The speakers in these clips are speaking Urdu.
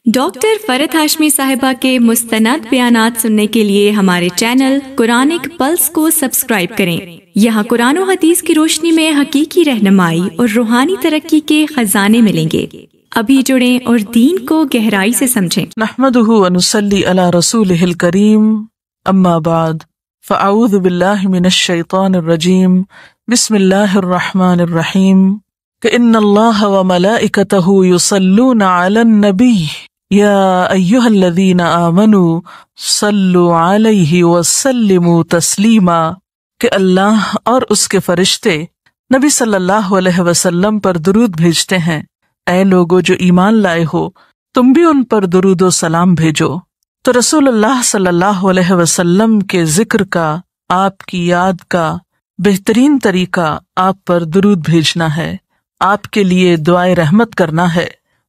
ڈاکٹر فرحت ہاشمی صاحبہ کے مستند بیانات سننے کے لیے ہمارے چینل قرآنک پلس کو سبسکرائب کریں۔ یہاں قرآن و حدیث کی روشنی میں حقیقی رہنمائی اور روحانی ترقی کے خزانے ملیں گے۔ ابھی جڑیں اور دین کو گہرائی سے سمجھیں۔ نحمدہ ونصلی علی رسولہ الکریم، اما بعد فاعوذ باللہ من الشیطان الرجیم، بسم اللہ الرحمن الرحیم، کہ ان اللہ وملائکتہ یصلون علی النبی یا ایہا الذین آمنوا صلوا علیہ وسلموا تسلیما، کہ اللہ اور اس کے فرشتے نبی صلی اللہ علیہ وسلم پر درود بھیجتے ہیں۔ اے لوگو جو ایمان لائے ہو، تم بھی ان پر درود و سلام بھیجو۔ تو رسول اللہ صلی اللہ علیہ وسلم کے ذکر کا، آپ کی یاد کا بہترین طریقہ آپ پر درود بھیجنا ہے، آپ کے لیے دعائے رحمت کرنا ہے۔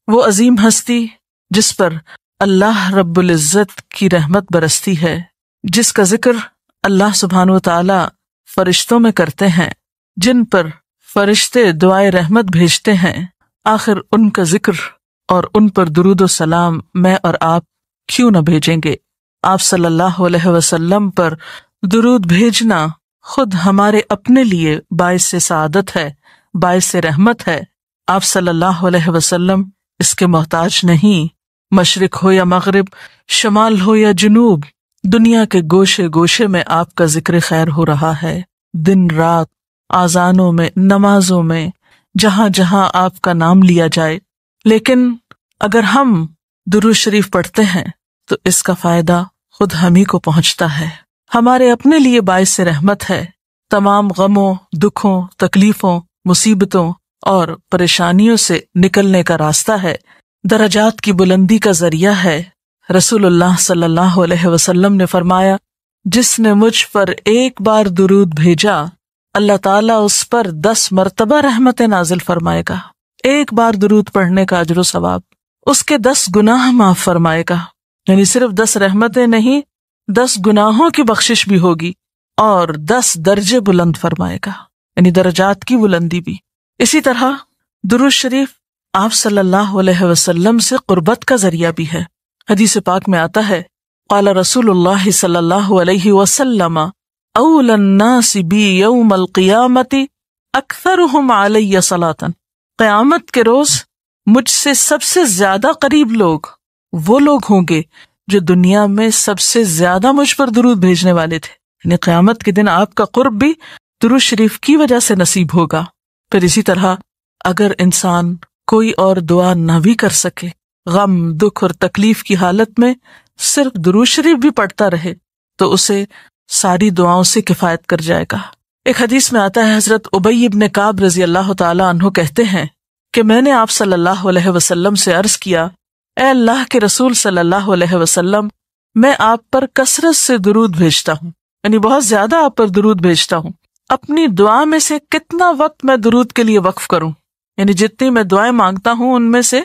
وہ عظیم ہستی جس پر اللہ رب العزت کی رحمت برستی ہے، جس کا ذکر اللہ سبحانہ و تعالی فرشتوں میں کرتے ہیں، جن پر فرشتے دعائے رحمت بھیجتے ہیں، آخر ان کا ذکر اور ان پر درود و سلام میں اور آپ کیوں نہ بھیجیں گے؟ آپ صلی اللہ علیہ وسلم پر درود بھیجنا خود ہمارے اپنے لیے باعث سعادت ہے، باعث رحمت ہے۔ آپ صلی اللہ علیہ وسلم اس کے محتاج نہیں۔ مشرق ہو یا مغرب، شمال ہو یا جنوب، دنیا کے گوشے گوشے میں آپ کا ذکر خیر ہو رہا ہے، دن رات، آذانوں میں، نمازوں میں، جہاں جہاں آپ کا نام لیا جائے۔ لیکن اگر ہم درود شریف پڑھتے ہیں تو اس کا فائدہ خود ہم ہی کو پہنچتا ہے، ہمارے اپنے لیے باعث رحمت ہے۔ تمام غموں، دکھوں، تکلیفوں، مصیبتوں اور پریشانیوں سے نکلنے کا راستہ ہے، درجات کی بلندی کا ذریعہ ہے۔ رسول اللہ صلی اللہ علیہ وسلم نے فرمایا، جس نے مجھ پر ایک بار درود بھیجا، اللہ تعالیٰ اس پر 10 مرتبہ رحمت نازل فرمائے گا۔ ایک بار درود پڑھنے کا اجر و ثواب، اس کے 10 گناہ معاف فرمائے گا، یعنی صرف 10 رحمتیں نہیں، 10 گناہوں کی بخشش بھی ہوگی، اور 10 درجے بلند فرمائے گا، یعنی درجات کی بلندی بھی۔ اسی طرح درود شریف آپ صلی اللہ علیہ وسلم سے قربت کا ذریعہ بھی ہے۔ حدیث پاک میں آتا ہے، قال رسول اللہ صلی اللہ علیہ وسلم، اول الناس بی یوم القیامت اکثرهم علی صلاۃ، قیامت کے روز مجھ سے سب سے زیادہ قریب لوگ وہ لوگ ہوں گے جو دنیا میں سب سے زیادہ مجھ پر درود بھیجنے والے تھے، یعنی قیامت کے دن آپ کا قرب بھی درود شریف کی وجہ سے نصیب ہوگا۔ پھر اسی طرح اگر انسان کوئی اور دعا نہ بھی کر سکے، غم، دکھ اور تکلیف کی حالت میں صرف درود شریف بھی پڑھتا رہے تو اسے ساری دعاؤں سے کفایت کر جائے گا۔ ایک حدیث میں آتا ہے، حضرت ابی بن کعب رضی اللہ تعالی عنہ کہتے ہیں کہ میں نے آپ صلی اللہ علیہ وسلم سے عرض کیا، اے اللہ کے رسول صلی اللہ علیہ وسلم، میں آپ پر کثرت سے درود بھیجتا ہوں، یعنی بہت زیادہ آپ پر درود بھیجتا ہوں، اپنی دعا میں سے کتنا وقت میں درود کے لیے وقف کروں، یعنی جتنی میں دعائیں مانگتا ہوں ان میں سے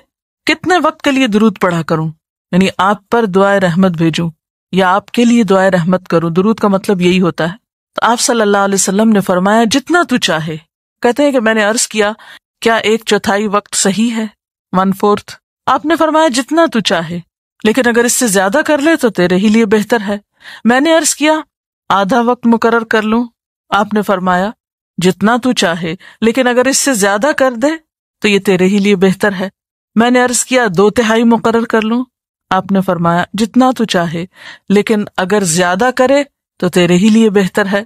کتنے وقت کے لیے درود پڑھا کروں، یعنی آپ پر دعائے رحمت بھیجوں یا آپ کے لیے دعائے رحمت کروں۔ درود کا مطلب یہی ہوتا ہے۔ تو آپ صلی اللہ علیہ وسلم نے فرمایا، جتنا تو چاہے۔ کہتے ہیں کہ میں نے عرض کیا، کیا 1/4 وقت صحیح ہے؟ 1/4؟ آپ نے فرمایا جتنا تو چاہے، لیکن اگر اس سے زیادہ کر لے تو تیرے ہی لیے بہتر ہے۔ میں نے عرض کیا، آدھا وقت مقرر کر لوں؟ آپ نے فرمایا جتنا تو چاہے، لیکن اگر اس سے زیادہ کر دے تو یہ تیرے ہی لیے بہتر ہے۔ میں نے عرض کیا، 2/3 مقرر کر لوں؟ آپ نے فرمایا جتنا تو چاہے، لیکن اگر زیادہ کرے تو تیرے ہی لیے بہتر ہے،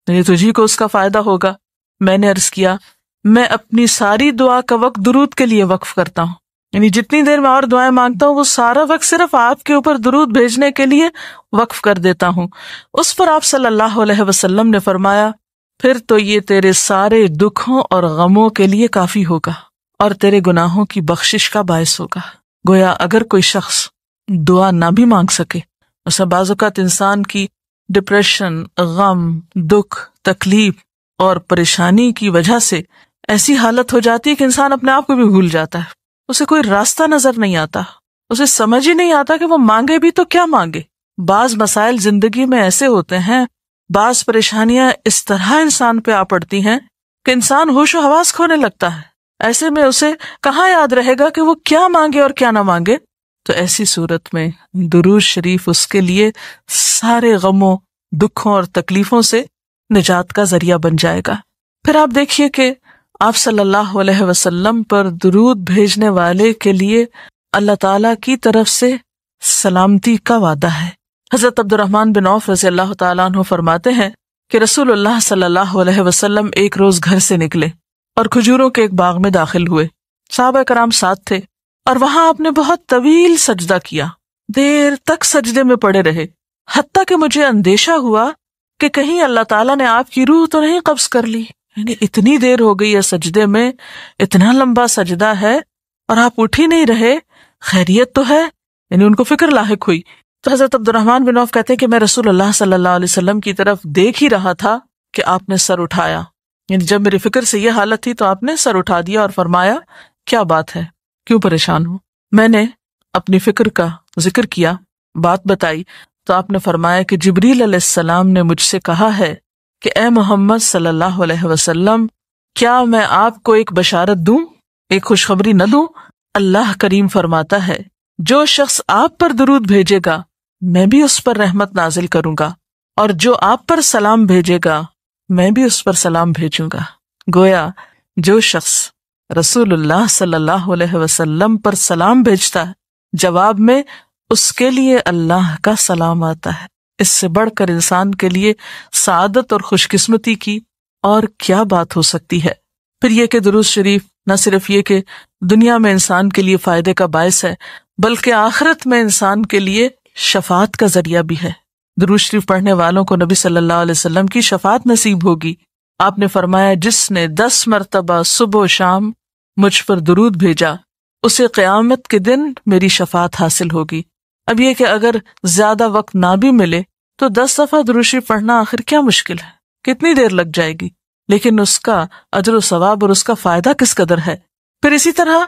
یعنی تجھی کو اس کا فائدہ ہوگا۔ میں نے عرض کیا، میں اپنی ساری دعا کا وقت درود کے لیے وقف کرتا ہوں، یعنی جتنی دیر میں اور دعائیں مانگتا ہوں وہ سارا وقت صرف آپ کے اوپر درود بھیجنے کے لیے وقف کر دیتا ہوں۔ اس پر آپ صلی اللہ علیہ وسلم نے فرمایا، پھر تو یہ تیرے سارے دکھوں اور غموں کے لیے کافی ہوگا اور تیرے گناہوں کی بخشش کا باعث ہوگا۔ گویا اگر کوئی شخص دعا نہ بھی مانگ سکے، مثلا بعض اوقات انسان کی ڈپریشن، غم، دکھ، تکلیف اور پریشانی کی وجہ سے ایسی حالت ہو جاتی ہے کہ انسان اپنے آپ کو بھی بھول جاتا ہے، اسے کوئی راستہ نظر نہیں آتا، اسے سمجھ ہی نہیں آتا کہ وہ مانگے بھی تو کیا مانگے۔ بعض مسائل زندگی میں ایسے ہوتے ہیں، بعض پریشانیاں اس طرح انسان پہ آ پڑتی ہیں کہ انسان ہوش و حواس کھونے لگتا ہے۔ ایسے میں اسے کہاں یاد رہے گا کہ وہ کیا مانگے اور کیا نہ مانگے۔ تو ایسی صورت میں درود شریف اس کے لیے سارے غموں، دکھوں اور تکلیفوں سے نجات کا ذریعہ بن جائے گا۔ پھر آپ دیکھیے کہ آپ صلی اللہ علیہ وسلم پر درود بھیجنے والے کے لیے اللہ تعالیٰ کی طرف سے سلامتی کا وعدہ ہے۔ حضرت عبد الرحمن بن عوف رضی اللہ تعالیٰ عنہ فرماتے ہیں کہ رسول اللہ صلی اللہ علیہ وسلم ایک روز گھر سے نکلے اور کھجوروں کے ایک باغ میں داخل ہوئے۔ صحابہ کرام ساتھ تھے اور وہاں آپ نے بہت طویل سجدہ کیا، دیر تک سجدے میں پڑے رہے، حتیٰ کہ مجھے اندیشہ ہوا کہ کہیں اللہ تعالیٰ نے آپ کی روح تو نہیں قبض کر لی، یعنی اتنی دیر ہو گئی ہے سجدے میں، اتنا لمبا سجدہ ہے اور آپ اٹھ ہی نہیں رہے، خیریت تو ہے؟ یعنی ان کو فکر لاحق ہوئی۔ تو حضرت عبد الرحمن بن عوف کہتے ہیں کہ میں رسول اللہ صلی اللہ علیہ وسلم کی طرف دیکھ ہی رہا تھا کہ آپ نے سر اٹھایا، یعنی جب میری فکر سے یہ حالت تھی تو آپ نے سر اٹھا دیا اور فرمایا کیا بات ہے، کیوں پریشان ہوں؟ میں نے اپنی فکر کا ذکر کیا، بات بتائی، تو آپ نے فرمایا کہ جبریل علیہ السلام نے مجھ سے کہا ہے کہ اے محمد صلی اللہ علیہ وسلم، کیا میں آپ کو ایک بشارت دوں، ایک خوشخبری نہ دوں؟ اللہ کریم فرماتا ہے جو شخص آپ پر درود بھیجے گا میں بھی اس پر رحمت نازل کروں گا، اور جو آپ پر سلام بھیجے گا میں بھی اس پر سلام بھیجوں گا۔ گویا جو شخص رسول اللہ صلی اللہ علیہ وسلم پر سلام بھیجتا ہے، جواب میں اس کے لیے اللہ کا سلام آتا ہے۔ اس سے بڑھ کر انسان کے لیے سعادت اور خوش قسمتی کی اور کیا بات ہو سکتی ہے۔ پھر یہ کہ درود شریف نہ صرف یہ کہ دنیا میں انسان کے لیے فائدے کا باعث ہے، بلکہ آخرت میں انسان کے لیے شفاعت کا ذریعہ بھی ہے۔ درود شریف پڑھنے والوں کو نبی صلی اللہ علیہ وسلم کی شفاعت نصیب ہوگی۔ آپ نے فرمایا جس نے 10 مرتبہ صبح و شام مجھ پر درود بھیجا اسے قیامت کے دن میری شفاعت حاصل ہوگی۔ اب یہ کہ اگر زیادہ وقت نہ بھی ملے تو 10 دفعہ درود شریف پڑھنا آخر کیا مشکل ہے، کتنی دیر لگ جائے گی، لیکن اس کا اجر و ثواب اور اس کا فائدہ کس قدر ہے۔ پھر اسی طرح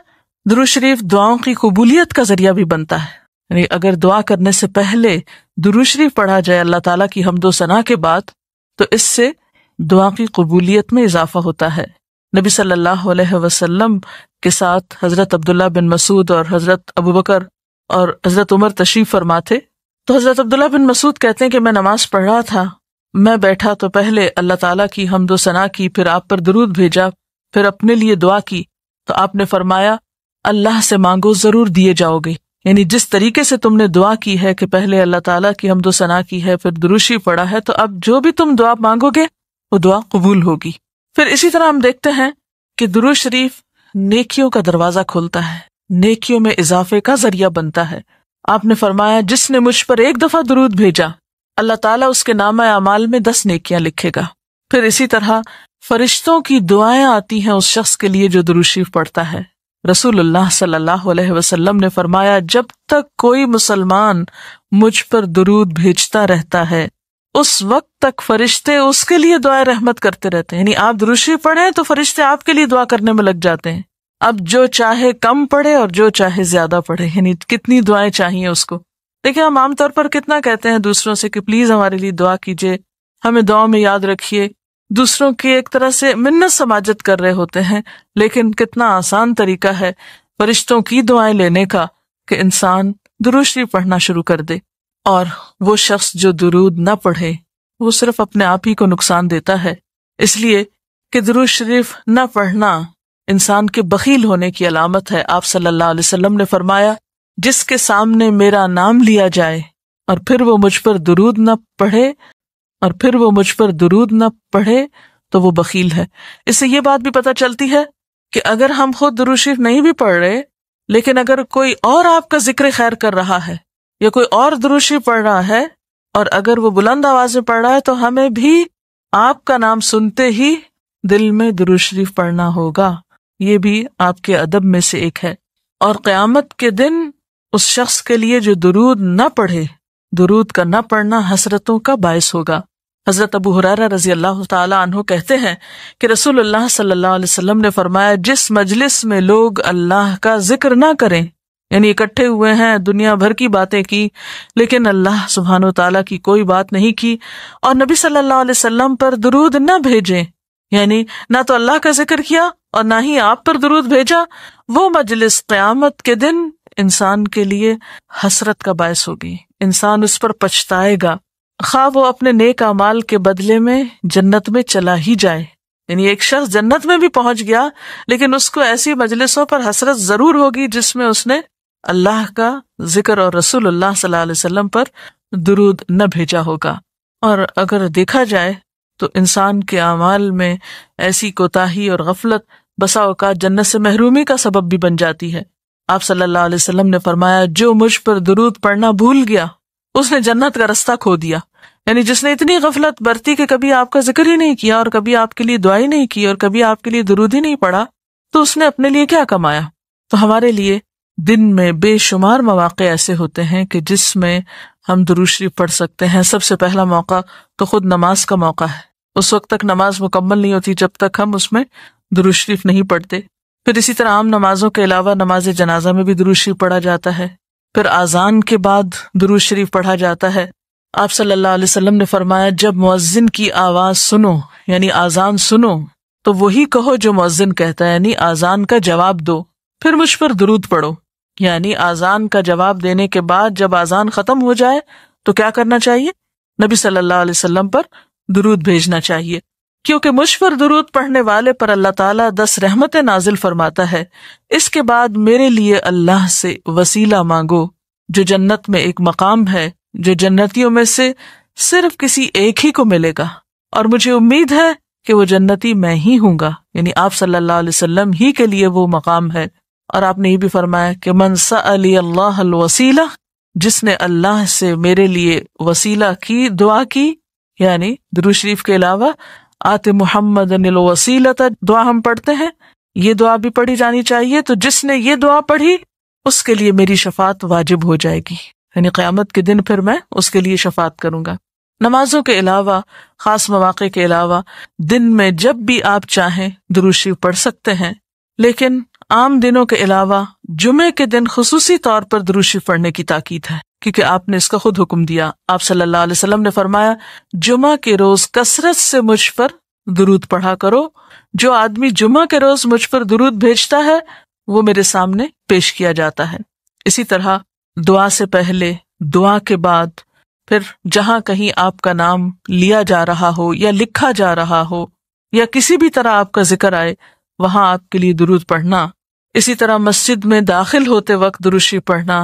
درود شریف دعاؤں کی قبولیت کا ذریعہ بھی بنتا ہے، یعنی اگر دعا کرنے سے پہلے درود شریف پڑھا جائے اللہ تعالیٰ کی حمد و ثنا کے بعد تو اس سے دعا کی قبولیت میں اضافہ ہوتا ہے۔ نبی صلی اللہ علیہ وسلم کے ساتھ حضرت عبداللہ بن مسعود اور حضرت ابوبکر اور حضرت عمر تشریف فرما تھے، تو حضرت عبداللہ بن مسعود کہتے ہیں کہ میں نماز پڑھ رہا تھا، میں بیٹھا تو پہلے اللہ تعالیٰ کی حمد و ثنا کی، پھر آپ پر درود بھیجا، پھر اپنے لیے دعا کی، تو آپ نے فرمایا اللہ سے مانگو ضرور دیے جاؤ گے، یعنی جس طریقے سے تم نے دعا کی ہے کہ پہلے اللہ تعالیٰ کی حمد و ثنا کی ہے، پھر درود شریف پڑھا ہے، تو اب جو بھی تم دعا مانگو گے وہ دعا قبول ہوگی۔ پھر اسی طرح ہم دیکھتے ہیں کہ درود شریف نیکیوں کا دروازہ کھولتا ہے، نیکیوں میں اضافے کا ذریعہ بنتا ہے۔ آپ نے فرمایا جس نے مجھ پر ایک دفعہ درود بھیجا اللہ تعالیٰ اس کے نامہ اعمال میں 10 نیکیاں لکھے گا۔ پھر اسی طرح فرشتوں کی دعائیں آتی ہیں اس شخص کے لیے جو درود شریف پڑھتا ہے۔ رسول اللہ صلی اللہ علیہ وسلم نے فرمایا جب تک کوئی مسلمان مجھ پر درود بھیجتا رہتا ہے اس وقت تک فرشتے اس کے لیے دعائیں رحمت کرتے رہتے ہیں، یعنی آپ درود شریف پڑھیں تو فرشتے آپ کے لیے دعا کرنے میں لگ جاتے ہیں۔ اب جو چاہے کم پڑھے اور جو چاہے زیادہ پڑھے، یعنی کتنی دعائیں چاہیے اس کو۔ دیکھیں ہم عام طور پر کتنا کہتے ہیں دوسروں سے کہ پلیز ہمارے لیے دعا کیجیے، ہمیں دعا میں یاد رکھیے، دوسروں کی ایک طرح سے منت سماجت کر رہے ہوتے ہیں، لیکن کتنا آسان طریقہ ہے فرشتوں کی دعائیں لینے کا کہ انسان درود شریف پڑھنا شروع کر دے۔ اور وہ شخص جو درود نہ پڑھے وہ صرف اپنے آپ ہی کو نقصان دیتا ہے، اس لیے کہ درود شریف نہ پڑھنا انسان کے بخیل ہونے کی علامت ہے۔ آپ صلی اللہ علیہ وسلم نے فرمایا جس کے سامنے میرا نام لیا جائے اور پھر وہ مجھ پر درود نہ پڑھے تو وہ بخیل ہے۔ اس سے یہ بات بھی پتہ چلتی ہے کہ اگر ہم خود درود شریف نہیں بھی پڑھ رہے لیکن اگر کوئی اور آپ کا ذکر خیر کر رہا ہے یا کوئی اور درود شریف پڑھ رہا ہے اور اگر وہ بلند آواز میں پڑھ رہا ہے تو ہمیں بھی آپ کا نام سنتے ہی دل میں درود شریف پڑھنا ہوگا۔ یہ بھی آپ کے ادب میں سے ایک ہے۔ اور قیامت کے دن اس شخص کے لیے جو درود نہ پڑھے، درود کا نہ پڑھنا حسرتوں کا باعث ہوگا۔ حضرت ابو ہریرہ رضی اللہ تعالی عنہ کہتے ہیں کہ رسول اللہ صلی اللہ علیہ وسلم نے فرمایا جس مجلس میں لوگ اللہ کا ذکر نہ کریں، یعنی اکٹھے ہوئے ہیں دنیا بھر کی باتیں کی لیکن اللہ سبحانہ وتعالیٰ کی کوئی بات نہیں کی، اور نبی صلی اللہ علیہ وسلم پر درود نہ بھیجیں، یعنی نہ تو اللہ کا ذکر کیا اور نہ ہی آپ پر درود بھیجا، وہ مجلس قیامت کے دن انسان کے لیے حسرت کا باعث ہوگی، انسان اس پر پچھتائے گا، خواہ وہ اپنے نیک اعمال کے بدلے میں جنت میں چلا ہی جائے۔ یعنی ایک شخص جنت میں بھی پہنچ گیا لیکن اس کو ایسی مجلسوں پر حسرت ضرور ہوگی جس میں اس نے اللہ کا ذکر اور رسول اللہ صلی اللہ علیہ وسلم پر درود نہ بھیجا ہوگا۔ اور اگر دیکھا جائے تو انسان کے اعمال میں ایسی کوتاہی اور غفلت بسا اوقات جنت سے محرومی کا سبب بھی بن جاتی ہے۔ آپ صلی اللہ علیہ وسلم نے فرمایا جو مجھ پر درود پڑھنا بھول گیا اس نے جنت کا رستہ کھو دیا۔ یعنی جس نے اتنی غفلت برتی کہ کبھی آپ کا ذکر ہی نہیں کیا اور کبھی آپ کے لیے دعائی نہیں کی اور کبھی آپ کے لیے درود ہی نہیں پڑھا، تو اس نے اپنے لیے کیا کمایا؟ تو ہمارے لیے دن میں بے شمار مواقع ایسے ہوتے ہیں کہ جس میں ہم درود شریف پڑھ سکتے ہیں۔ سب سے پہلا موقع تو خود نماز کا موقع ہے، اس وقت تک نماز مکمل نہیں ہوتی جب تک ہم اس میں درود شریف نہیں پڑھتے۔ پھر اسی طرح عام نمازوں کے علاوہ نماز جنازہ میں بھی درود شریف پڑھا جاتا ہے۔ پھر اذان کے بعد درود شریف پڑھا جاتا ہے۔ آپ صلی اللہ علیہ وسلم نے فرمایا جب مؤذن کی آواز سنو یعنی اذان سنو تو وہی کہو جو مؤذن کہتا ہے، یعنی اذان کا جواب دو، پھر مجھ پر درود پڑھو۔ یعنی اذان کا جواب دینے کے بعد جب اذان ختم ہو جائے تو کیا کرنا چاہیے؟ نبی صلی اللہ علیہ وسلم پر درود بھیجنا چاہیے، کیونکہ مجھ پر درود پڑھنے والے پر اللہ تعالیٰ 10 رحمتیں نازل فرماتا ہے۔ اس کے بعد میرے لیے اللہ سے وسیلہ مانگو جو جنت میں ایک مقام ہے جو جنتیوں میں سے صرف کسی ایک ہی کو ملے گا، اور مجھے امید ہے کہ وہ جنتی میں ہی ہوں گا، یعنی آپ صلی اللہ علیہ وسلم ہی کے لیے وہ مقام ہے۔ اور آپ نے یہ بھی فرمایا کہ من سألی اللہ الوسیلہ، جس نے اللہ سے میرے لیے وسیلہ کی دعا کی، یعنی درود شریف کے علاوہ آت محمد الوسیلۃ دعا ہم پڑھتے ہیں، یہ دعا بھی پڑھی جانی چاہیے۔ تو جس نے یہ دعا پڑھی اس کے لیے میری شفاعت واجب ہو جائے گی، یعنی قیامت کے دن پھر میں اس کے لیے شفاعت کروں گا۔ نمازوں کے علاوہ، خاص مواقع کے علاوہ دن میں جب بھی آپ چاہیں درود شریف پڑھ سکتے ہیں، لیکن عام دنوں کے علاوہ جمعے کے دن خصوصی طور پر درود شریف پڑھنے کی تاکید ہے، کیونکہ آپ نے اس کا خود حکم دیا۔ آپ صلی اللہ علیہ وسلم نے فرمایا جمعہ کے روز کثرت سے مجھ پر درود پڑھا کرو، جو آدمی جمعہ کے روز مجھ پر درود بھیجتا ہے وہ میرے سامنے پیش کیا جاتا ہے۔ اسی طرح دعا سے پہلے، دعا کے بعد، پھر جہاں کہیں آپ کا نام لیا جا رہا ہو یا لکھا جا رہا ہو یا کسی بھی طرح آپ کا ذکر آئے وہاں آپ کے لیے درود پڑھنا۔ اسی طرح مسجد میں داخل ہوتے وقت درود شریف پڑھنا،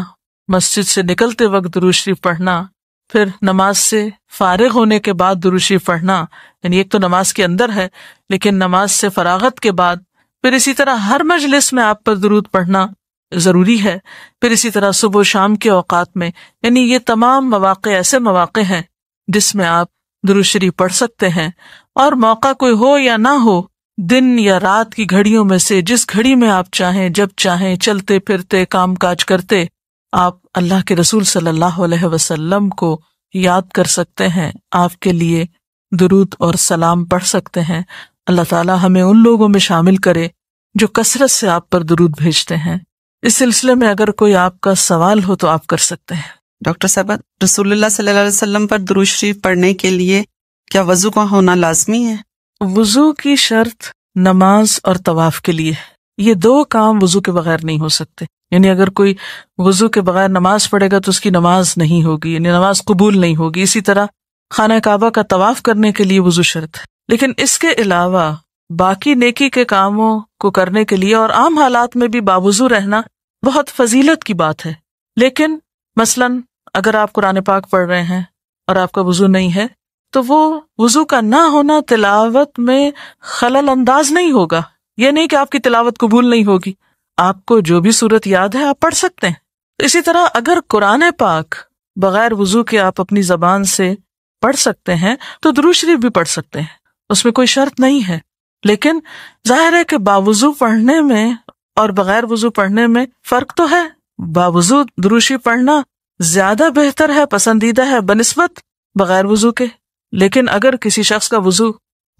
مسجد سے نکلتے وقت درود شریف پڑھنا، پھر نماز سے فارغ ہونے کے بعد درود شریف پڑھنا، یعنی ایک تو نماز کے اندر ہے لیکن نماز سے فراغت کے بعد، پھر اسی طرح ہر مجلس میں آپ پر درود پڑھنا ضروری ہے، پھر اسی طرح صبح و شام کے اوقات میں، یعنی یہ تمام مواقع ایسے مواقع ہیں جس میں آپ درود شریف پڑھ سکتے ہیں۔ اور موقع کوئی ہو یا نہ ہو، دن یا رات کی گھڑیوں میں سے جس گھڑی میں آپ چاہیں، جب چاہیں، چلتے پھرتے کام کاج کرتے، آپ اللہ کے رسول صلی اللہ علیہ وسلم کو یاد کر سکتے ہیں، آپ کے لیے درود اور سلام پڑھ سکتے ہیں۔ اللہ تعالیٰ ہمیں ان لوگوں میں شامل کرے جو کثرت سے آپ پر درود بھیجتے ہیں۔ اس سلسلے میں اگر کوئی آپ کا سوال ہو تو آپ کر سکتے ہیں۔ ڈاکٹر صاحبہ، رسول اللہ صلی اللہ علیہ وسلم پر درود شریف پڑھنے کے لیے کیا وضو کا ہونا لازمی ہے؟ وضو کی شرط نماز اور طواف کے لیے، یہ 2 کام وضو کے بغیر نہیں ہو سکتے۔ یعنی اگر کوئی وضو کے بغیر نماز پڑھے گا تو اس کی نماز نہیں ہوگی، یعنی نماز قبول نہیں ہوگی۔ اسی طرح خانہ کعبہ کا طواف کرنے کے لیے وضو شرط ہے، لیکن اس کے علاوہ باقی نیکی کے کاموں کو کرنے کے لیے اور عام حالات میں بھی باوضو رہنا بہت فضیلت کی بات ہے۔ لیکن مثلاً اگر آپ قرآن پاک پڑھ رہے ہیں اور آپ کا وضو نہیں ہے تو وہ وضو کا نہ ہونا تلاوت میں خلل انداز نہیں ہوگا، یہ نہیں کہ آپ کی تلاوت قبول نہیں ہوگی، آپ کو جو بھی صورت یاد ہے آپ پڑھ سکتے ہیں۔ اسی طرح اگر قرآن پاک بغیر وضو کے آپ اپنی زبان سے پڑھ سکتے ہیں تو درود شریف بھی پڑھ سکتے ہیں، اس میں کوئی شرط نہیں ہے۔ لیکن ظاہر ہے کہ باوضو پڑھنے میں اور بغیر وضو پڑھنے میں فرق تو ہے۔ باوضو درود شریف پڑھنا زیادہ بہتر ہے، پسندیدہ ہے بنسبت بغیر وضو کے۔ لیکن اگر کسی شخص کا وضو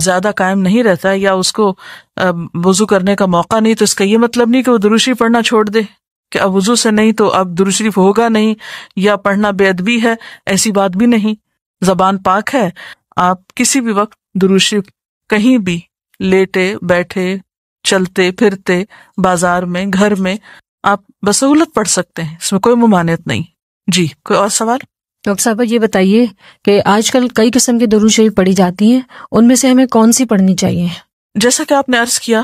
زیادہ قائم نہیں رہتا یا اس کو وضو کرنے کا موقع نہیں، تو اس کا یہ مطلب نہیں کہ وہ درود شریف پڑھنا چھوڑ دے کہ اب وضو سے نہیں تو اب درود شریف ہوگا نہیں یا پڑھنا بے ادبی ہے، ایسی بات بھی نہیں۔ زبان پاک ہے، آپ کسی بھی وقت درود شریف کہیں بھی لیٹے بیٹھے چلتے پھرتے بازار میں گھر میں آپ بسہولت پڑھ سکتے ہیں، اس میں کوئی ممانعت نہیں۔ جی کوئی اور سوال؟ ڈاکٹر صاحبہ یہ بتائیے کہ آج کل کئی قسم کی درود شریف پڑھی جاتی ہیں، ان میں سے ہمیں کون سی پڑھنی چاہیے؟ جیسا کہ آپ نے عرض کیا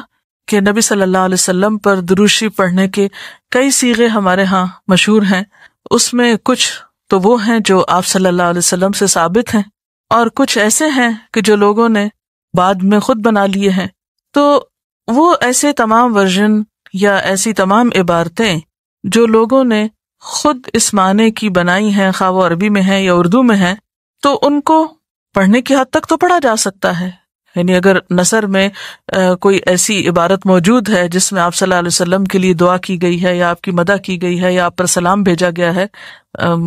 کہ نبی صلی اللہ علیہ وسلم پر درود شریف پڑھنے کے کئی صیغے ہمارے ہاں مشہور ہیں، اس میں کچھ تو وہ ہیں جو آپ صلی اللہ علیہ وسلم سے ثابت ہیں، اور کچھ ایسے ہیں کہ جو لوگوں نے بعد میں خود بنا لیے ہیں۔ تو وہ ایسے تمام ورژن یا ایسی تمام عبارتیں جو لوگوں نے خود اس معنی کی بنائی ہیں، خواہ وہ عربی میں ہیں یا اردو میں ہیں، تو ان کو پڑھنے کی حد تک تو پڑھا جا سکتا ہے۔ یعنی اگر نثر میں کوئی ایسی عبارت موجود ہے جس میں آپ صلی اللہ علیہ وسلم کے لیے دعا کی گئی ہے یا آپ کی مدح کی گئی ہے یا آپ پر سلام بھیجا گیا ہے،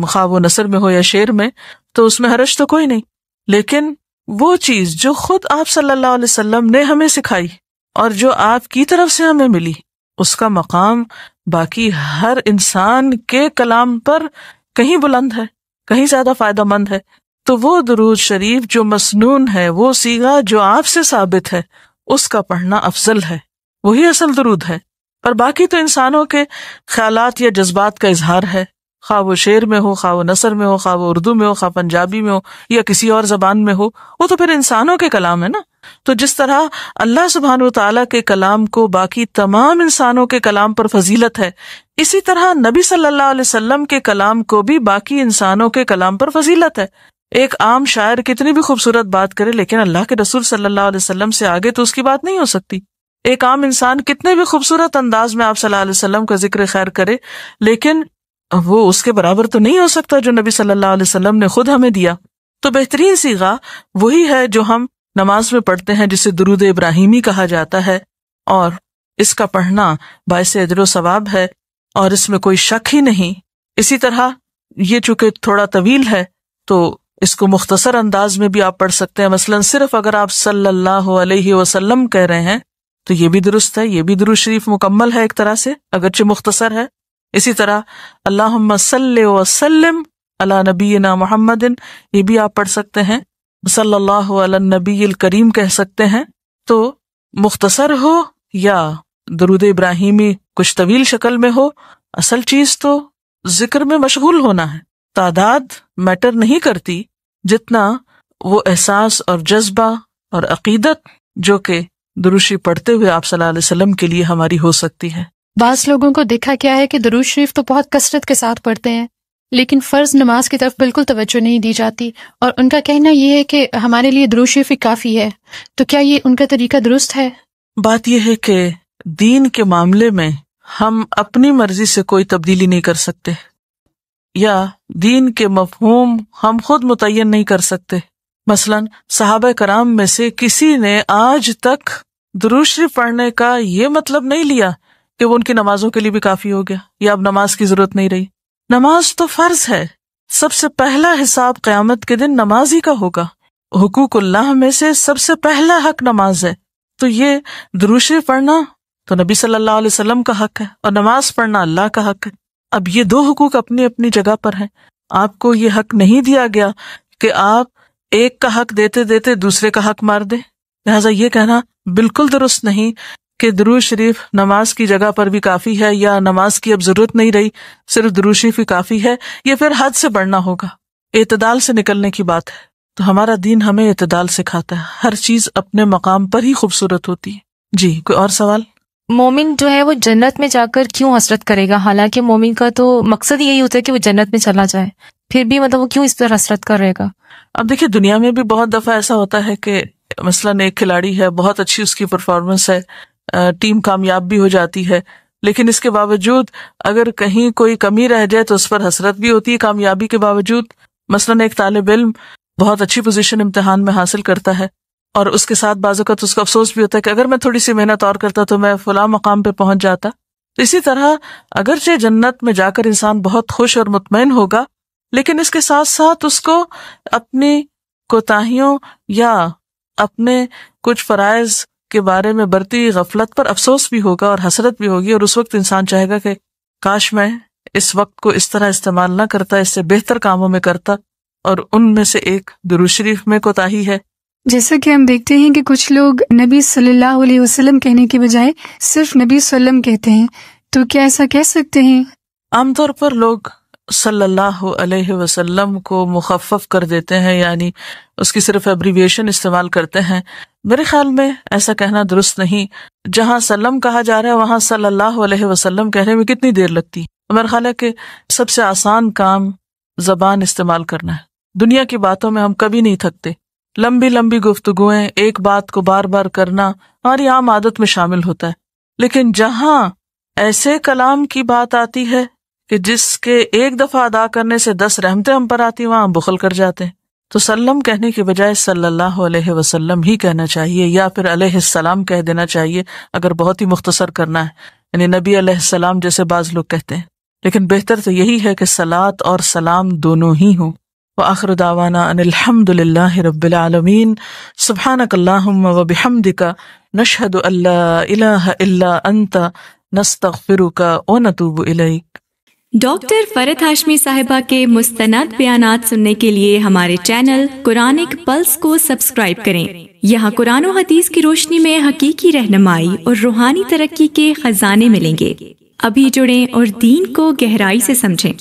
خواہ وہ نثر میں ہو یا شعر میں، تو اس میں حرج تو کوئی نہیں۔ لیکن وہ چیز جو خود آپ صلی اللہ علیہ وسلم نے ہمیں سکھائی اور جو آپ کی طرف سے ہمیں ملی، اس کا مقام باقی ہر انسان کے کلام پر کہیں بلند ہے، کہیں زیادہ فائدہ مند ہے۔ تو وہ درود شریف جو مسنون ہے، وہ صیغہ جو آپ سے ثابت ہے، اس کا پڑھنا افضل ہے، وہی اصل درود ہے۔ اور باقی تو انسانوں کے خیالات یا جذبات کا اظہار ہے، خواہ وہ شعر میں ہو، خواہ وہ نثر میں ہو، خواہ وہ اردو میں ہو، خواہ پنجابی میں ہو یا کسی اور زبان میں ہو، وہ تو پھر انسانوں کے کلام ہے نا۔ تو جس طرح اللہ سبحانہ و تعالیٰ کے کلام کو باقی تمام انسانوں کے کلام پر فضیلت ہے، اسی طرح نبی صلی اللہ علیہ وسلم کے کلام کو بھی باقی انسانوں کے کلام پر فضیلت ہے۔ ایک عام شاعر کتنی بھی خوبصورت بات کرے لیکن اللہ کے رسول صلی اللہ علیہ وسلم سے آگے تو اس کی بات نہیں ہو سکتی۔ ایک عام انسان کتنے بھی خوبصورت انداز میں آپ صلی اللہ علیہ وسلم کا ذکر خیر کرے لیکن وہ اس کے برابر تو نہیں ہو سکتا جو نبی صلی اللہ علیہ وسلم نے خود ہمیں دیا۔ تو بہترین صیغہ وہی ہے جو ہم نماز میں پڑھتے ہیں، جسے درود ابراہیمی کہا جاتا ہے، اور اس کا پڑھنا باعث اجر و ثواب ہے اور اس میں کوئی شک ہی نہیں۔ اسی طرح یہ چونکہ تھوڑا طویل ہے تو اس کو مختصر انداز میں بھی آپ پڑھ سکتے ہیں، مثلا صرف اگر آپ صلی اللہ علیہ وسلم کہہ رہے ہیں تو یہ بھی درست ہے، یہ بھی درود شریف مکمل ہے ایک طرح سے اگرچہ مختصر ہے۔ اسی طرح اللہم صلی وسلم علی نبینا محمد، یہ بھی آپ پڑھ سکتے ہیں، صلی اللہ علی النبی الکریم کہہ سکتے ہیں۔ تو مختصر ہو یا درود ابراہیمی کچھ طویل شکل میں ہو، اصل چیز تو ذکر میں مشغول ہونا ہے۔ تعداد میٹر نہیں کرتی جتنا وہ احساس اور جذبہ اور عقیدت جو کہ درود شریف پڑھتے ہوئے آپ صلی اللہ علیہ وسلم کے لیے ہماری ہو سکتی ہے۔ بعض لوگوں کو دیکھا کیا ہے کہ درود شریف تو بہت کثرت کے ساتھ پڑھتے ہیں لیکن فرض نماز کی طرف بالکل توجہ نہیں دی جاتی، اور ان کا کہنا یہ ہے کہ ہمارے لیے درود شریف ہی کافی ہے۔ تو کیا یہ ان کا طریقہ درست ہے؟ بات یہ ہے کہ دین کے معاملے میں ہم اپنی مرضی سے کوئی تبدیلی نہیں کر سکتے، یا دین کے مفہوم ہم خود متعین نہیں کر سکتے۔ مثلا صحابہ کرام میں سے کسی نے آج تک درود شریف پڑھنے کا یہ مطلب نہیں لیا کہ وہ ان کی نمازوں کے لیے بھی کافی ہو گیا یا اب نماز کی ضرورت نہیں رہی۔ نماز تو فرض ہے، سب سے پہلا حساب قیامت کے دن نماز ہی کا ہوگا۔ حقوق اللہ میں سے سب سے پہلا حق نماز ہے، تو یہ درود شریف پڑھنا تو نبی صلی اللہ علیہ وسلم کا حق ہے اور نماز پڑھنا اللہ کا حق ہے۔ اب یہ دو حقوق اپنی اپنی جگہ پر ہیں، آپ کو یہ حق نہیں دیا گیا کہ آپ ایک کا حق دیتے دیتے دوسرے کا حق مار دیں۔ لہٰذا یہ کہنا بالکل درست نہیں کہ درود شریف نماز کی جگہ پر بھی کافی ہے یا نماز کی اب ضرورت نہیں رہی، صرف درود شریف ہی کافی ہے، یہ پھر حد سے بڑھنا ہوگا، اعتدال سے نکلنے کی بات ہے۔ تو ہمارا دین ہمیں اعتدال سکھاتا ہے، ہر چیز اپنے مقام پر ہی خوبصورت ہوتی ہے۔ جی کوئی اور سوال؟ مومن جو ہے وہ جنت میں جا کر کیوں حسرت کرے گا؟ حالانکہ مومن کا تو مقصد یہی ہوتا ہے کہ وہ جنت میں چلا جائے، پھر بھی مطلب وہ کیوں اس پر حسرت کرے گا؟ اب دیکھیے دنیا میں بھی بہت دفعہ ایسا ہوتا ہے کہ مثلاً ایک کھلاڑی ہے، بہت اچھی اس کی پرفارمنس ہے، ٹیم کامیاب بھی ہو جاتی ہے، لیکن اس کے باوجود اگر کہیں کوئی کمی رہ جائے تو اس پر حسرت بھی ہوتی ہے کامیابی کے باوجود۔ مثلاً ایک طالب علم بہت اچھی پوزیشن امتحان میں حاصل کرتا ہے اور اس کے ساتھ بعض اوقات اس کو افسوس بھی ہوتا ہے کہ اگر میں تھوڑی سی محنت اور کرتا تو میں فلاں مقام پہ پہنچ جاتا۔ اسی طرح اگرچہ جنت میں جا کر انسان بہت خوش اور مطمئن ہوگا، لیکن اس کے ساتھ ساتھ اس کو اپنی کوتاہیوں یا اپنے کچھ فرائض کے بارے میں برتی غفلت پر افسوس بھی ہوگا اور حسرت بھی ہوگی، اور اس وقت انسان چاہے گا کہ کاش میں اس وقت کو اس طرح استعمال نہ کرتا، اس سے بہتر کاموں میں کرتا، اور ان میں سے ایک درود شریف میں کوتاہی ہے۔ جیسا کہ ہم دیکھتے ہیں کہ کچھ لوگ نبی صلی اللہ علیہ وسلم کہنے کے بجائے صرف نبی صلی اللہ علیہ وسلم کہتے ہیں، تو کیا ایسا کہہ سکتے ہیں؟ عام طور پر لوگ صلی اللہ علیہ وسلم کو مخفف کر دیتے ہیں، یعنی اس کی صرف ایبریویشن استعمال کرتے ہیں. میرے خیال میں ایسا کہنا درست نہیں. جہاں سلم کہا جا رہا ہے وہاں صلی اللہ علیہ وسلم کہنے میں کتنی دیر لگتی ہے؟ میرا خیال ہے کہ سب سے آسان کام زبان استعمال کرنا ہے. دنیا کی باتوں میں ہم کبھی نہیں تھکتے. لمبی لمبی گفتگویں، ایک بات کو بار بار کرنا ہماری عام عادت میں شامل ہوتا ہے. لیکن جہاں ایسے کلام کی بات آتی ہے کہ جس کے ایک دفعہ ادا کرنے سے 10 رحمتیں ہم پر آتی، وہاں ہم بخل کر جاتے ہیں. تو سلم کہنے کی بجائے صلی اللہ علیہ وسلم ہی کہنا چاہیے، یا پھر علیہ السلام کہہ دینا چاہیے اگر بہت ہی مختصر کرنا ہے، یعنی نبی علیہ السلام جیسے بعض لوگ کہتے ہیں. لیکن بہتر تو یہی ہے کہ صلاۃ اور سلام دونوں ہی ہوں. وآخر دعوانا ان الحمد للہ رب العالمین. سبحانک اللہم وبحمدک، نشہد ان لا الہ الا انت، نستغفرک ونتوب الیک. ڈاکٹر فرحت ہاشمی صاحبہ کے مستند بیانات سننے کے لیے ہمارے چینل قرآنک پلس کو سبسکرائب کریں. یہاں قرآن و حدیث کی روشنی میں حقیقی رہنمائی اور روحانی ترقی کے خزانے ملیں گے. ابھی جڑیں اور دین کو گہرائی سے سمجھیں.